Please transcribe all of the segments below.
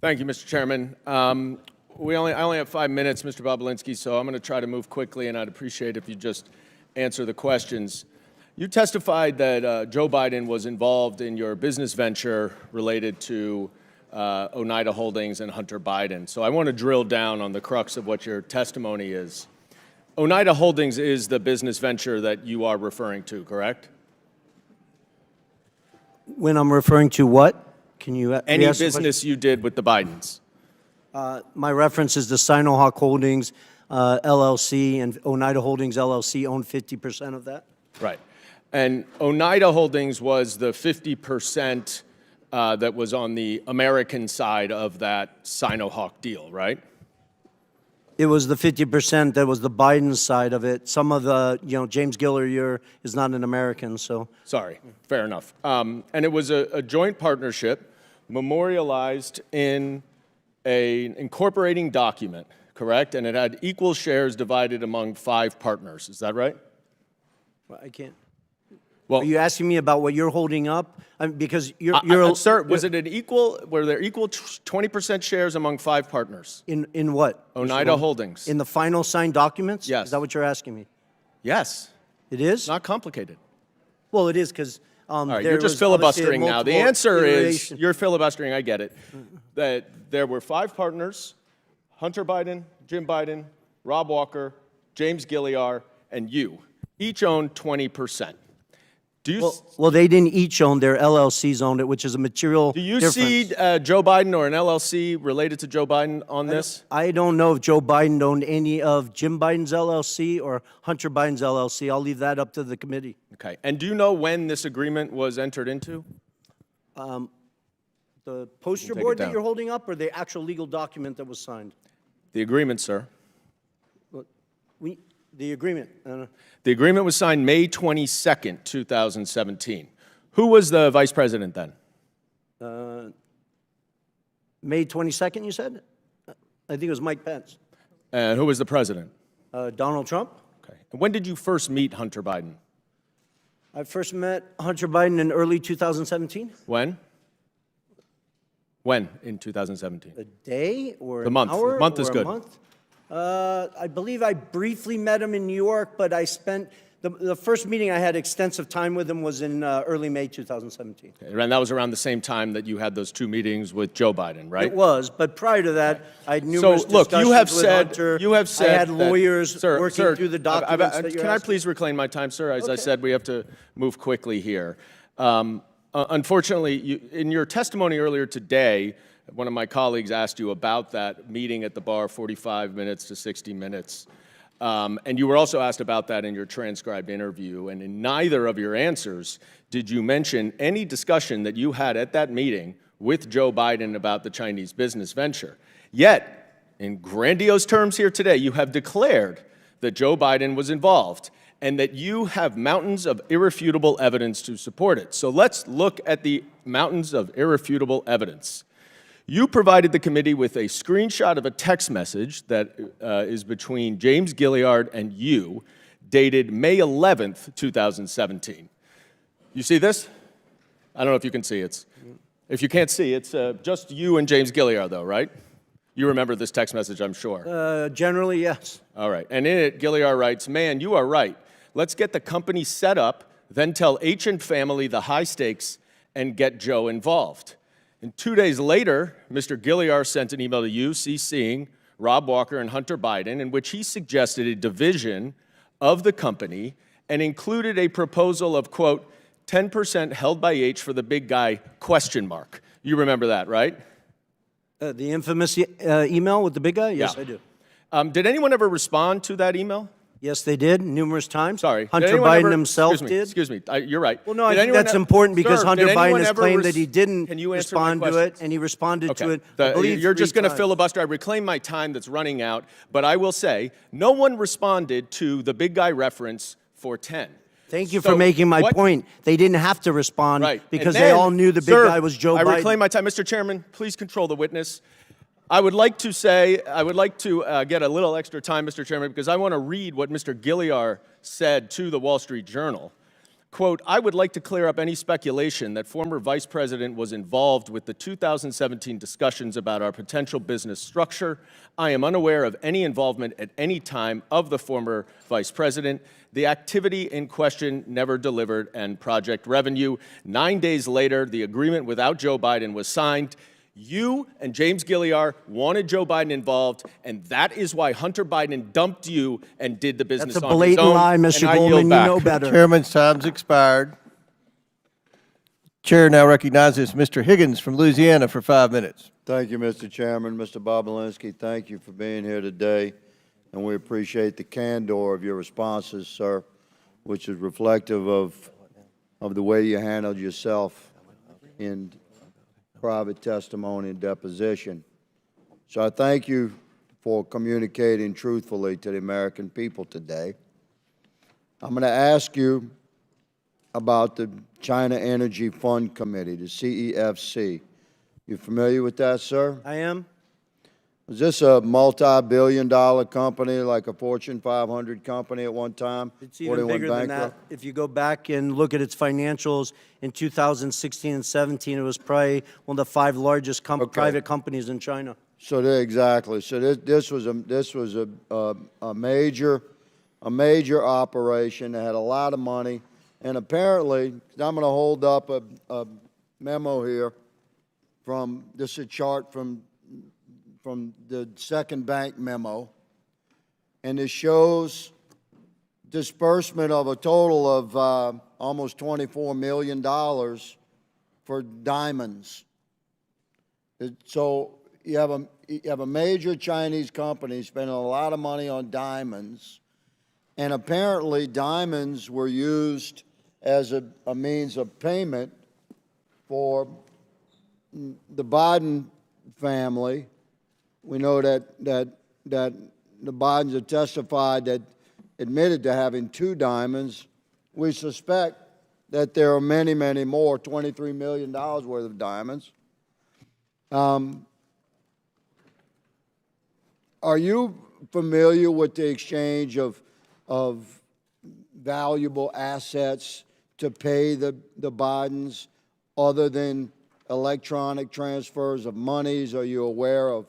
Thank you, Mr. Chairman. I only have 5 minutes, Mr. Bobulinski, so I'm going to try to move quickly, and I'd appreciate if you just answer the questions. You testified that Joe Biden was involved in your business venture related to Oneida Holdings and Hunter Biden. So I want to drill down on the crux of what your testimony is. Oneida Holdings is the business venture that you are referring to, correct? When I'm referring to what? Can you Any business you did with the Bidens? My reference is the Sinohawk Holdings LLC, and Oneida Holdings LLC owned 50% of that. Right. And Oneida Holdings was the 50% that was on the American side of that Sinohawk deal, right? It was the 50% that was the Biden side of it. Some of the, James Gilliar is not an American, so. Sorry, fair enough. And it was a joint partnership memorialized in an incorporating document, correct? And it had equal shares divided among 5 partners. Is that right? Well, I can't. Well, are you asking me about what you're holding up? Because sir, was it an equal? Were there equal 20% shares among 5 partners? In what? Oneida Holdings. In the final signed documents? Yes. Is that what you're asking me? Yes. It is? It's not complicated. Well, it is because. All right, you're just filibustering now. The answer is, you're filibustering, I get it, that there were 5 partners, Hunter Biden, Jim Biden, Rob Walker, James Gilliar, and you. Each owned 20%. Do you well, they didn't each own, their LLCs owned it, which is a material difference. Do you see Joe Biden or an LLC related to Joe Biden on this? I don't know if Joe Biden owned any of Jim Biden's LLC or Hunter Biden's LLC. I'll leave that up to the committee. Okay. And do you know when this agreement was entered into? The poster board that you're holding up, or the actual legal document that was signed? The agreement, sir. The agreement. The agreement was signed May 22nd, 2017. Who was the vice president then? May 22nd, you said? I think it was Mike Pence. And who was the president? Donald Trump. Okay. And when did you first meet Hunter Biden? I first met Hunter Biden in early 2017. When? When in 2017? A day or the month. An hour? Month is good. A month? I believe I briefly met him in New York, but I spent the first meeting I had extensive time with him was in early May 2017. Okay. And that was around the same time that you had those 2 meetings with Joe Biden, right? It was, but prior to that, I had numerous discussions with Hunter. You have said I had lawyers working through the documents that you're Can I please reclaim my time, sir? As I said, we have to move quickly here. Unfortunately, in your testimony earlier today, one of my colleagues asked you about that meeting at the bar, 45 minutes to 60 minutes. And you were also asked about that in your transcribed interview. And in neither of your answers did you mention any discussion that you had at that meeting with Joe Biden about the Chinese business venture. Yet, in grandiose terms here today, you have declared that Joe Biden was involved and that you have mountains of irrefutable evidence to support it. So let's look at the mountains of irrefutable evidence. You provided the committee with a screenshot of a text message that is between James Gilliard and you, dated May 11th, 2017. You see this? I don't know if you can see it. If you can't see, it's just you and James Gilliard, though, right? You remember this text message, I'm sure. Generally, yes. All right. And in it, Gilliard writes, "Man, you are right. Let's get the company set up, then tell H and family the high stakes and get Joe involved." And 2 days later, Mr. Gilliar sent an email to you, CCing Rob Walker and Hunter Biden, in which he suggested a division of the company and included a proposal of, quote, 10% held by H for the big guy, question mark. You remember that, right? The infamous email with the big guy? Yes, Yeah. I do. Did anyone ever respond to that email? Yes, they did, numerous times. Sorry. Hunter Biden himself did. Excuse me, you're right. Well, no, I think that's important because Hunter Biden has claimed that he didn't answer my respond to it, and he responded to it, I believe, You're just going to 3 times. filibuster. I reclaim my time that's running out, but I will say, no one responded to the big guy reference for 10. Thank you for making my point. They didn't have to respond because they all knew the big guy was Joe Biden. I reclaim my time. Mr. Chairman, please control the witness. I would like to get a little extra time, Mr. Chairman, because I want to read what Mr. Gilliar said to the Wall Street Journal. Quote, I would like to clear up any speculation that former Vice President was involved with the 2017 discussions about our potential business structure. I am unaware of any involvement at any time of the former Vice President. The activity in question never delivered and project revenue. 9 days later, the agreement without Joe Biden was signed. You and James Gilliar wanted Joe Biden involved, and that is why Hunter Biden dumped you and did the business That's a on his blatant own. lie, Mr. And I Goldman. yield You back. know better. Chairman's time's expired. Chair now recognizes Mr. Higgins from Louisiana for 5 minutes. Thank you, Mr. Chairman. Mr. Bobulinski, thank you for being here today, and we appreciate the candor of your responses, sir, which is reflective of the way you handled yourself in private testimony and deposition. So I thank you for communicating truthfully to the American people today. I'm going to ask you about the China Energy Fund Committee, the CEFC. You familiar with that, sir? I am. Was this a multi-billion-dollar company, like a Fortune 500 company at one time? It's even bigger than that. If you go back and look at its financials in 2016 and 17, it was probably one of the 5 largest private companies in China. So exactly. So this was a major operation that had a lot of money, and apparently, I'm going to hold up a memo here from this is a chart from the second bank memo, and it shows disbursement of a total of almost $24 million for diamonds. So you have a major Chinese company spending a lot of money on diamonds, and apparently diamonds were used as a means of payment for the Biden family. We know that the Bidens have testified that admitted to having 2 diamonds. We suspect that there are many, many more, $23 million worth of diamonds. Are you familiar with the exchange of valuable assets to pay the Bidens other than electronic transfers of monies? Are you aware of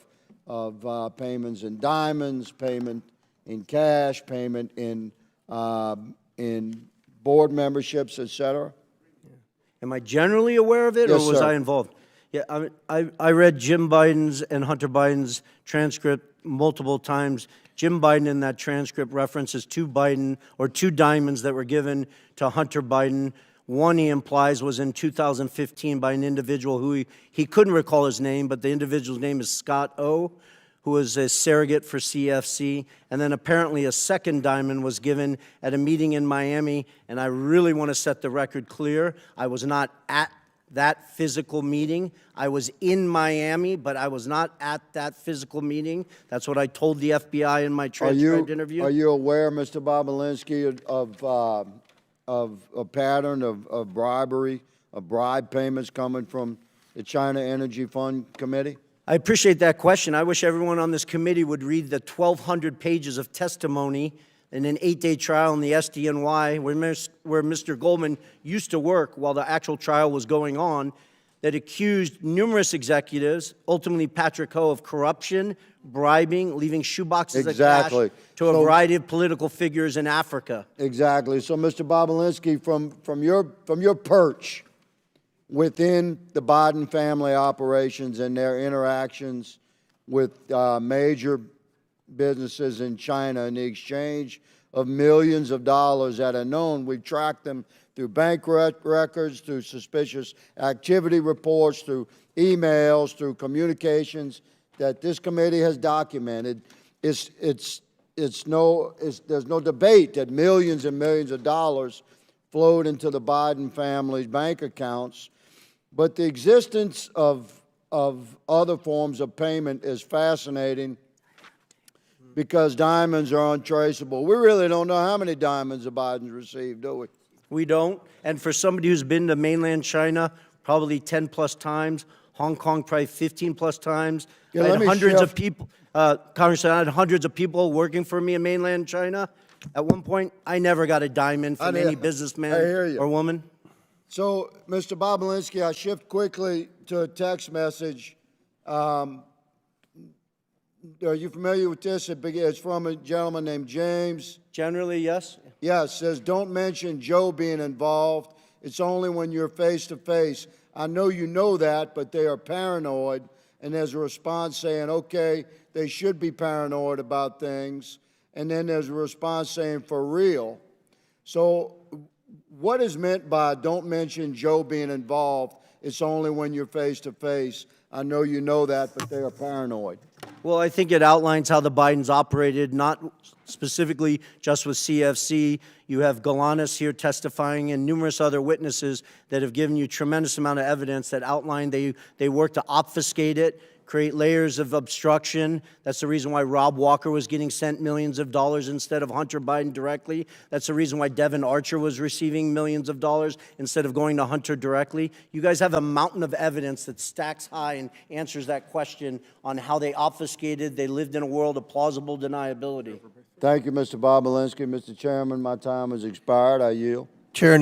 payments in diamonds, payment in cash, payment in board memberships, et cetera? Am I generally aware of it, Yes, or was sir. I involved? Yeah, I read Jim Biden's and Hunter Biden's transcript multiple times. Jim Biden in that transcript references 2 diamonds that were given to Hunter Biden. One, he implies, was in 2015 by an individual who he couldn't recall his name, but the individual's name is Scott O., who was a surrogate for CFC. And then apparently a second diamond was given at a meeting in Miami, and I really want to set the record clear. I was not at that physical meeting. I was in Miami, but I was not at that physical meeting. That's what I told the FBI in my transcribed interview. Are you aware, Mr. Bobulinski, of a pattern of bribery, of bribe payments coming from the China Energy Fund Committee? I appreciate that question. I wish everyone on this committee would read the 1,200 pages of testimony in an 8-day trial in the SDNY where Mr. Goldman used to work while the actual trial was going on, that accused numerous executives, ultimately Patrick Ho, of corruption, bribing, leaving shoeboxes of cash to a variety of political figures in Africa. Exactly. So, Mr. Bobulinski, from your perch within the Biden family operations and their interactions with major businesses in China and the exchange of millions of dollars that are known, we've tracked them through bank records, through suspicious activity reports, through emails, through communications that this committee has documented. There's no debate that millions and millions of dollars flowed into the Biden family's bank accounts. But the existence of other forms of payment is fascinating because diamonds are untraceable. We really don't know how many diamonds the Bidens received, do we? We don't. And for somebody who's been to mainland China probably 10 plus times, Hong Kong probably 15 plus times, Yeah, I had hundreds of people, Congressman, I had hundreds of people working for me in mainland China. At one point, I never got a diamond from I any hear businessman you. or woman. So, Mr. Bobulinski, I shift quickly to a text message. Are you familiar with this? It's from a gentleman named James. Generally, yes. Yes, says, don't mention Joe being involved. It's only when you're face to face. I know you know that, but they are paranoid. And there's a response saying, okay, they should be paranoid about things. And then there's a response saying, for real. So what is meant by don't mention Joe being involved? It's only when you're face to face. I know you know that, but they are paranoid. Well, I think it outlines how the Bidens operated, not specifically just with CFC. You have Galanis here testifying and numerous other witnesses that have given you tremendous amount of evidence that outline they worked to obfuscate it, create layers of obstruction. That's the reason why Rob Walker was getting sent millions of dollars instead of Hunter Biden directly. That's the reason why Devin Archer was receiving millions of dollars instead of going to Hunter directly. You guys have a mountain of evidence that stacks high and answers that question on how they obfuscated. They lived in a world of plausible deniability. Thank you, Mr. Bobulinski. Mr. Chairman, my time has expired. I yield. Chair now